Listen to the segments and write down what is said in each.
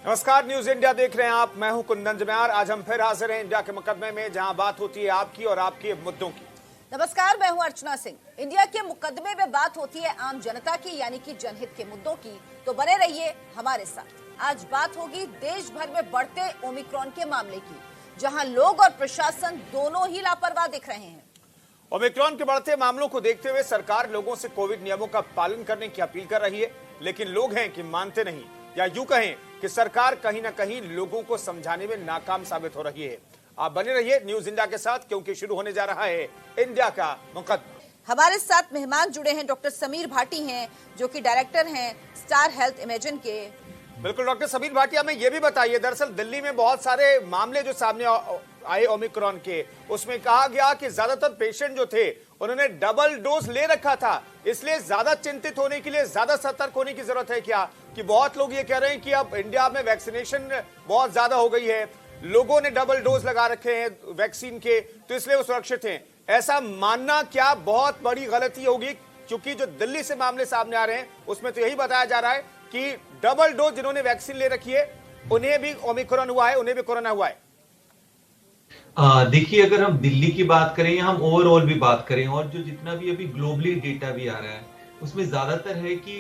नमस्कार, news India देख रहे हैं आप। मैं हूं कुंदन जम्यार। आज हम फिर हाजिर हैं इंडिया के मुकदमे में, जहां बात होती है आपकी और आपके मुद्दों की। नमस्कार, मैं हूं अर्चना सिंह। इंडिया के मुकदमे में बात होती है आम जनता की, यानी कि जनहित के मुद्दों की। तो बने रहिए हमारे साथ। आज बात होगी देश भर में बढ़ते ओमिक्रॉन के मामले की, जहां लोग और प्रशासन दोनों ही लापरवाह दिख रहे हैं। ओमिक्रॉन के बढ़ते मामलों को देखते हुए सरकार लोगों से कोविड नियमों का पालन करने की अपील कर रही है, लेकिन लोग हैं कि मानते नहीं, या यूं कहें कि सरकार कहीं ना कहीं लोगों को समझाने में नाकाम साबित हो रही है। आप बने रहिए न्यूज इंडिया के साथ, क्योंकि शुरू होने जा रहा है इंडिया का मुकदमा। हमारे साथ मेहमान जुड़े हैं। डॉक्टर समीर भाटी हैं, जो कि डायरेक्टर हैं स्टार हेल्थ इमेजिन के। बिल्कुल डॉक्टर समीर भाटी, हमें यह भी बताइए, दरअसल दिल्ली में बहुत सारे मामले जो सामने आए ओमिक्रॉन के, उसमें कहा गया कि ज्यादातर पेशेंट जो थे उन्होंने डबल डोज ले रखा था, इसलिए ज्यादा चिंतित होने के लिए, ज्यादा सतर्क होने की जरूरत है क्या? कि बहुत लोग ये कह रहे हैं कि अब इंडिया में वैक्सीनेशन बहुत ज्यादा हो गई है, लोगों ने डबल डोज लगा रखे हैं वैक्सीन के, तो इसलिए वो सुरक्षित हैं। ऐसा मानना क्या बहुत बड़ी गलती होगी? क्योंकि जो दिल्ली से मामले सामने आ रहे हैं उसमें तो यही बताया जा रहा है कि डबल डोज जिन्होंने वैक्सीन ले रखी है उन्हें भी ओमिक्रॉन हुआ है, उन्हें भी कोरोना हुआ है। देखिए, अगर हम दिल्ली की बात करें या हम ओवरऑल भी बात करें, और जो जितना भी अभी ग्लोबली डेटा भी आ रहा है, उसमें ज्यादातर है कि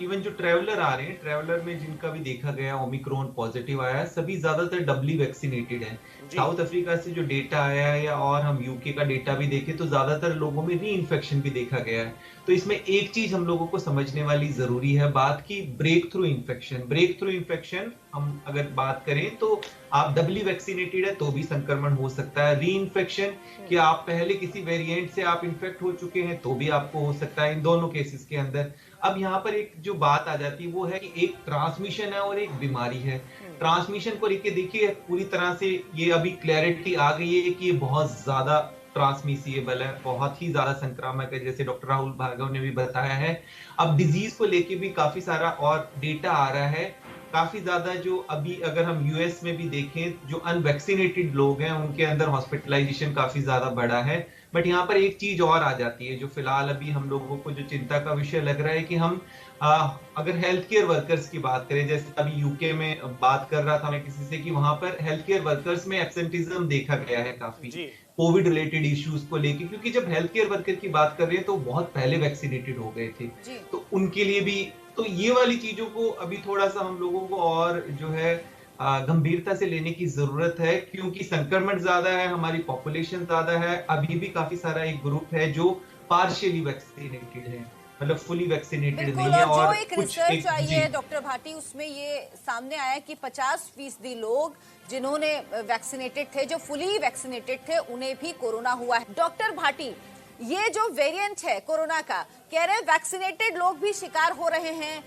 इवन जो ट्रैवलर आ रहे हैं, ट्रैवलर में जिनका भी देखा गया ओमिक्रॉन पॉजिटिव आया है, सभी ज्यादातर डबली वैक्सीनेटेड हैं। साउथ अफ्रीका से जो डेटा आया है, या और हम यूके का डेटा भी देखें, तो ज्यादातर लोगों में री इन्फेक्शन भी देखा गया है। तो इसमें एक चीज हम लोगों को समझने वाली जरूरी है, बात की breakthrough infection. Breakthrough infection हम अगर बात करें तो आप डबली वैक्सीनेटेड है तो भी संक्रमण हो सकता है। री इन्फेक्शन कि आप पहले किसी वेरिएंट से आप इन्फेक्ट हो चुके हैं तो भी आपको हो सकता है, इन दोनों केसेस के अंदर। अब यहाँ पर एक जो बात आ जाती है वो है कि एक ट्रांसमिशन है और एक बीमारी है। ट्रांसमिशन को लेके देखिए पूरी तरह से ये अभी क्लैरिटी आ गई है कि ये बहुत ज्यादा ट्रांसमिसिबल है, बहुत ही ज्यादा संक्रामक है, जैसे डॉक्टर राहुल भार्गव ने भी बताया है। अब डिजीज को लेके भी काफी सारा और डेटा आ रहा है, काफी ज्यादा। जो अभी अगर हम यूएस में भी देखें, जो अनवैक्सीनेटेड लोग हैं उनके अंदर हॉस्पिटलाइजेशन काफी ज्यादा बढ़ा है। बट यहाँ पर एक चीज और आ जाती है, जो फिलहाल अभी हम लोगों को जो चिंता का विषय लग रहा है, कि हम अगर हेल्थ केयर वर्कर्स की बात करें, जैसे अभी यूके में बात कर रहा था मैं किसी से, कि वहां पर हेल्थ केयर वर्कर्स में एब्सेंटिज्म देखा गया है काफी, कोविड रिलेटेड इश्यूज को लेके। क्योंकि जब हेल्थ केयर वर्कर की बात कर रहे हैं तो बहुत पहले वैक्सीनेटेड हो गए थे, तो उनके लिए भी तो ये वाली चीजों को अभी थोड़ा सा हम लोगों को और जो है गंभीरता से लेने की जरूरत है, क्योंकि संक्रमण ज्यादा है, हमारी पॉपुलेशन ज्यादा है। अभी भी काफी सारा एक ग्रुप है जो पार्शियली वैक्सीनेटेड है, मतलब फुली वैक्सीनेटेड नहीं है। और जो एक रिसर्च आई है डॉक्टर भाटी, उसमें ये सामने आया कि 50% लोग जिन्होंने वैक्सीनेटेड थे, जो फुली वैक्सीनेटेड थे, उन्हें भी कोरोना हुआ है। डॉक्टर भाटी, ये जो वेरिएंट है कोरोना का, कह रहे वैक्सीनेटेड लोग भी शिकार हो रहे हैं,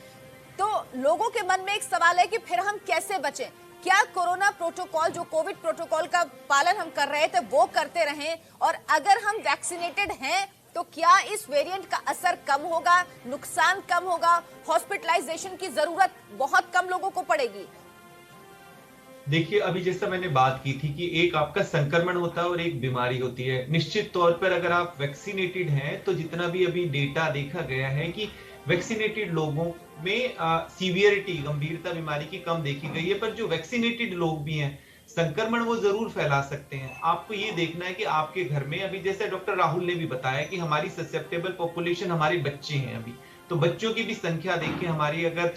तो लोगों के मन में एक सवाल है कि फिर हम कैसे बचें? क्या कोरोना प्रोटोकॉल, जो कोविड प्रोटोकॉल का पालन हम कर रहे थे, वो करते रहें? और अगर हम वैक्सीनेटेड हैं तो क्या इस वेरिएंट का असर कम होगा, नुकसान कम होगा, हॉस्पिटलाइजेशन की जरूरत बहुत कम लोगों को पड़ेगी? देखिए, अभी जैसा मैंने बात की थी कि एक आपका संक्रमण होता है और एक बीमारी होती है। निश्चित तौर पर अगर आप वैक्सीनेटेड हैं तो जितना भी अभी डेटा देखा गया है कि वैक्सीनेटेड लोगों में सीवियरिटी, गंभीरता बीमारी की कम देखी गई है। पर जो वैक्सीनेटेड लोग भी हैं, संक्रमण वो जरूर फैला सकते हैं। आपको ये देखना है कि आपके घर में, अभी जैसे डॉक्टर राहुल ने भी बताया कि हमारी ससेप्टेबल पॉपुलेशन हमारे बच्चे हैं अभी, तो बच्चों की भी संख्या देखिए हमारी, अगर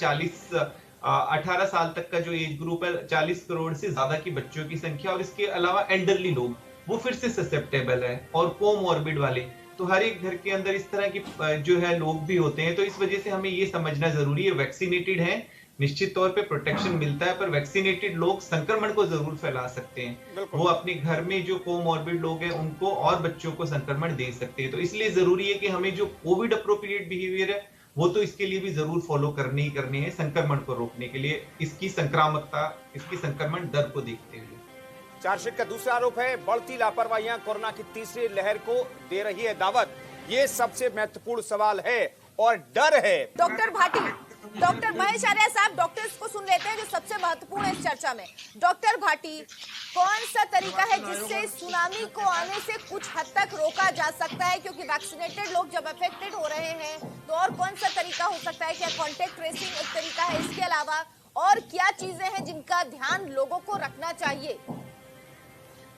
18 साल तक का जो एज ग्रुप है, 40 करोड़ से ज्यादा की बच्चों की संख्या, और इसके अलावा एल्डरली लोग, वो फिर से ससेप्टेबल है, और कोमॉर्बिड वाले, तो हर एक घर के अंदर इस तरह की जो है लोग भी होते हैं। तो इस वजह से हमें ये समझना जरूरी है, वैक्सीनेटेड है निश्चित तौर पे प्रोटेक्शन मिलता है, पर वैक्सीनेटेड लोग संक्रमण को जरूर फैला सकते हैं। वो अपने घर में जो कोमॉर्बिड लोग हैं उनको और बच्चों को संक्रमण दे सकते हैं। तो इसलिए जरूरी है कि हमें जो कोविड अप्रोप्रिएट बिहेवियर है वो तो इसके लिए भी जरूर फॉलो करने ही करने हैं, संक्रमण को रोकने के लिए, इसकी संक्रामकता, इसकी संक्रमण दर को देखते हुए। चार्जशीट का दूसरा आरोप है बढ़ती लापरवाहियां कोरोना की तीसरी लहर को दे रही है दावत। ये सबसे महत्वपूर्ण सवाल है और डर है। डॉक्टर भाटी, डॉक्टर महेश आर्या साहब, डॉक्टर्स को सुन लेते हैं जो सबसे महत्वपूर्ण है इस चर्चा में। डॉक्टर भाटी, कौन सा तरीका है जिससे सुनामी को आने से कुछ हद तक रोका जा सकता है? क्योंकि वैक्सीनेटेड लोग जब अफेक्टेड हो रहे हैं तो और कौन सा तरीका हो सकता है? क्या कॉन्टेक्ट ट्रेसिंग एक तरीका है? इसके अलावा और क्या चीजें हैं जिनका ध्यान लोगों को रखना चाहिए?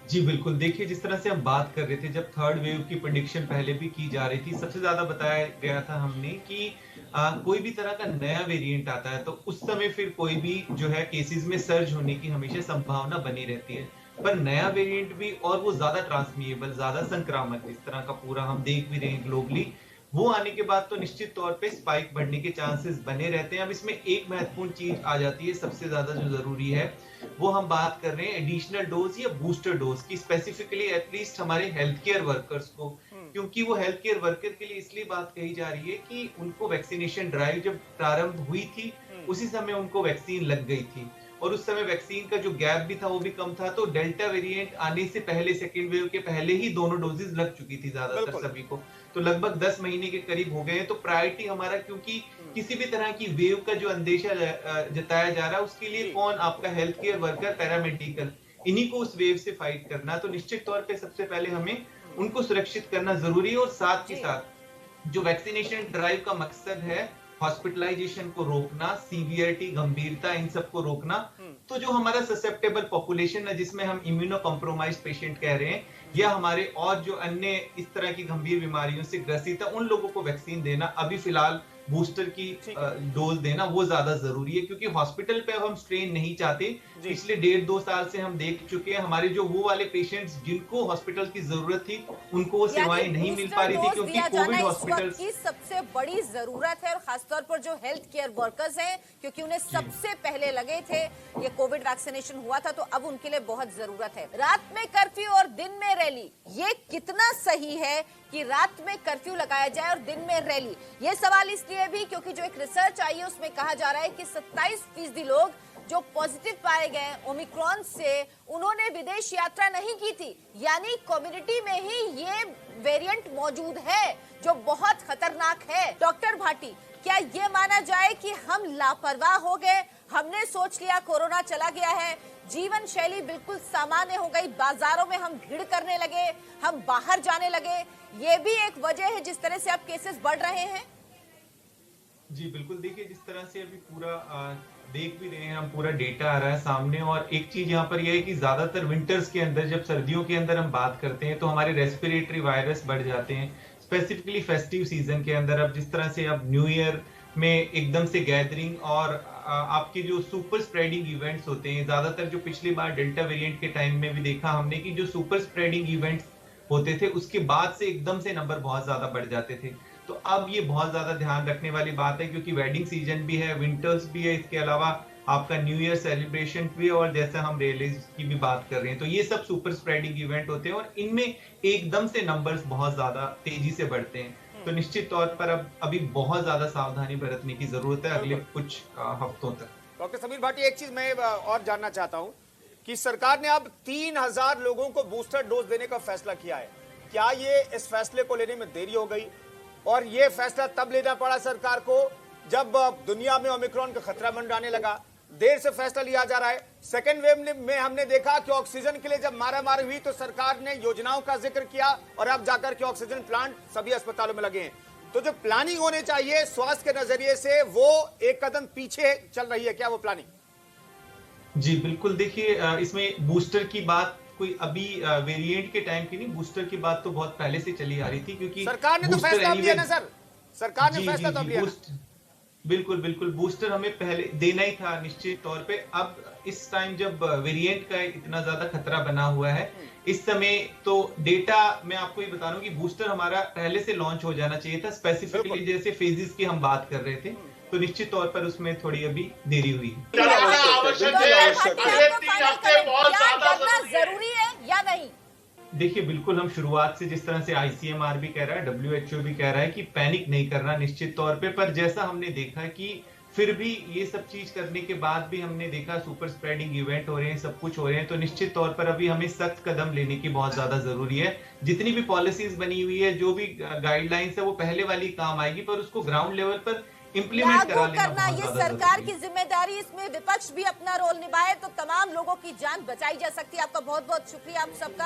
जी बिल्कुल, देखिए जिस तरह से हम बात कर रहे थे, जब थर्ड वेव की प्रेडिक्शन पहले भी की जा रही थी, सबसे ज्यादा बताया गया था हमने कि कोई भी तरह का नया वेरिएंट आता है तो उस समय फिर कोई भी जो है केसेस में सर्ज होने की हमेशा संभावना बनी रहती है। पर नया वेरिएंट भी, और वो ज्यादा ट्रांसमिएबल, ज्यादा संक्रामक, इस तरह का पूरा हम देख भी रहे हैं ग्लोबली, वो आने के बाद तो निश्चित तौर पे स्पाइक बढ़ने के चांसेस बने रहते हैं। अब इसमें एक महत्वपूर्ण चीज आ जाती है, सबसे ज्यादा जो जरूरी है, वो हम बात कर रहे हैं एडिशनल डोज या बूस्टर डोज की, स्पेसिफिकली एटलीस्ट हमारे हेल्थ केयर वर्कर्स को, क्योंकि वो हेल्थ केयर वर्कर के लिए इसलिए बात कही जा रही है कि उनको वैक्सीनेशन ड्राइव जब प्रारंभ हुई थी उसी समय उनको वैक्सीन लग गई थी, और उस समय वैक्सीन का जो गैप भी था वो भी कम था, तो डेल्टा वेरिएंट आने से पहले, सेकेंड वेव के पहले ही दोनों डोजेस लग चुकी थी ज्यादातर सभी को, तो लगभग 10 महीने के करीब हो गए हैं। तो प्रायोरिटी हमारा, क्योंकि किसी भी तरह की वेव का जो अंदेशा जताया जा रहा है उसके लिए कौन, आपका हेल्थ केयर वर्कर, पैरामेडिकल, इन्हीं को उस वेव से फाइट करना, तो निश्चित तौर पे सबसे पहले हमें उनको सुरक्षित करना जरूरी है। और साथ ही साथ जो वैक्सीनेशन ड्राइव का मकसद है, हॉस्पिटलाइजेशन को रोकना, सीवियरिटी, गंभीरता, इन सबको रोकना, तो जो हमारा ससेप्टेबल पॉपुलेशन है जिसमें हम इम्यूनो कॉम्प्रोमाइज पेशेंट कह रहे हैं, या हमारे और जो अन्य इस तरह की गंभीर बीमारियों से ग्रसित है, उन लोगों को वैक्सीन देना, अभी फिलहाल बूस्टर की डोज देना वो ज्यादा जरूरी है, क्योंकि हॉस्पिटल पे अब हम स्ट्रेन नहीं चाहते। पिछले 1.5-2 साल से हम देख चुके हैं, हमारे जो वो वाले पेशेंट्स जिनको हॉस्पिटल की जरूरत थी उनको वो सेवाएं नहीं मिल पा रही थी, क्योंकि कोविड हॉस्पिटल की सबसे बड़ी जरूरत है, और खासतौर पर जो हेल्थ केयर वर्कर्स हैं, क्योंकि उन्हें सबसे पहले लगे थे, ये कोविड वैक्सीनेशन हुआ था, तो अब उनके लिए बहुत जरूरत है। रात में कर्फ्यू और दिन में रैली, ये कितना सही है कि रात में कर्फ्यू लगाया जाए और दिन में रैली? ये सवाल इसलिए भी क्योंकि जो एक रिसर्च आई है उसमें कहा जा रहा है कि 27% लोग जो पॉजिटिव पाए गए ओमिक्रॉन से, उन्होंने विदेश यात्रा नहीं की थी, यानी कम्युनिटी में ही ये वेरिएंट मौजूद है जो बहुत खतरनाक है। डॉक्टर भाटी, क्या ये माना जाए कि हम लापरवाह हो गए, हमने सोच लिया कोरोना चला गया है, जीवन शैली बिल्कुल सामान्य हो गई, बाजारों में हम भीड़ करने लगे, हम बाहर जाने लगे, ये भी एक वजह है जिस तरह से अब केसेस बढ़ रहे हैं? जी बिल्कुल, देखिए जिस तरह से अभी पूरा देख भी रहे हैं हम, पूरा डेटा आ रहा है सामने, और एक चीज यहाँ पर यह है कि ज्यादातर विंटर्स के अंदर, जब सर्दियों के अंदर हम बात करते हैं तो हमारे रेस्पिरेटरी वायरस बढ़ जाते हैं, स्पेसिफिकली फेस्टिव सीजन के अंदर। अब जिस तरह से अब न्यू ईयर में एकदम से गैदरिंग और आपके जो सुपर स्प्रेडिंग इवेंट्स होते हैं, ज्यादातर जो पिछली बार डेल्टा वेरिएंट के टाइम में भी देखा हमने कि जो सुपर स्प्रेडिंग इवेंट्स होते थे उसके बाद से एकदम से नंबर बहुत ज्यादा बढ़ जाते थे। तो अब ये बहुत ज्यादा ध्यान रखने वाली बात है, क्योंकि वेडिंग सीजन भी है, विंटर्स भी है, इसके अलावा आपका न्यू ईयर सेलिब्रेशन भी है, और जैसे हम रिलीज की भी बात कर रहे हैं, तो ये सब सुपर स्प्रेडिंग इवेंट होते हैं और इनमें एकदम से नंबर्स बहुत ज्यादा तेजी से बढ़ते हैं। तो निश्चित तौर पर अब अभी बहुत ज्यादा सावधानी बरतने की जरूरत है अगले कुछ हफ्तों तक। डॉक्टर समीर भाटी, एक चीज मैं और जानना चाहता हूं कि सरकार ने अब 3000 लोगों को बूस्टर डोज देने का फैसला किया है, क्या ये इस फैसले को लेने में देरी हो गई? और ये फैसला तब लेना पड़ा सरकार को जब दुनिया में ओमिक्रॉन का खतरा मंडराने लगा, देर से फैसला लिया जा रहा है। सेकेंड वेव में हमने देखा कि ऑक्सीजन के लिए जब मारामारी हुई तो सरकार ने योजनाओं का जिक्र किया, और अब जाकर के ऑक्सीजन प्लांट सभी अस्पतालों में लगे हैं। तो जो प्लानिंग होनी चाहिए स्वास्थ्य के नजरिए से, वो एक कदम पीछे चल रही है, क्या वो प्लानिंग? जी बिल्कुल, देखिए इसमें बूस्टर की बात कोई अभी वेरिएंट के टाइम की नहीं, बूस्टर की बात तो बहुत पहले से चली आ रही थी, क्योंकि सरकार ने तो फैसला लिया ना सर, सरकार ने फैसला तो लिया। बिल्कुल बिल्कुल, बूस्टर हमें पहले देना ही था निश्चित तौर पे। अब इस टाइम जब वेरिएंट का इतना ज्यादा खतरा बना हुआ है इस समय, तो डेटा मैं आपको ये बता रहा हूँ कि बूस्टर हमारा पहले से लॉन्च हो जाना चाहिए था, स्पेसिफिकली जैसे फेजेस की हम बात कर रहे थे, तो निश्चित तौर पर उसमें थोड़ी अभी देरी हुई। जरूरी है या नहीं? देखिए बिल्कुल, हम शुरुआत से जिस तरह से ICMR भी कह रहा है, WHO भी कह रहा है कि पैनिक नहीं करना निश्चित तौर पे, पर जैसा हमने देखा कि फिर भी ये सब चीज करने के बाद भी हमने देखा सुपर स्प्रेडिंग इवेंट हो रहे हैं, सब कुछ हो रहे हैं, तो निश्चित तौर पर अभी हमें सख्त कदम लेने की बहुत ज्यादा जरूरी है। जितनी भी पॉलिसीज बनी हुई है, जो भी गाइडलाइंस है, वो पहले वाली काम आएगी, पर उसको ग्राउंड लेवल पर इम्प्लीमेंट करना ये सरकार की जिम्मेदारी, इसमें विपक्ष भी अपना रोल निभाए तो तमाम लोगों की जान बचाई जा सकती है। आपका बहुत बहुत शुक्रिया आप सबका।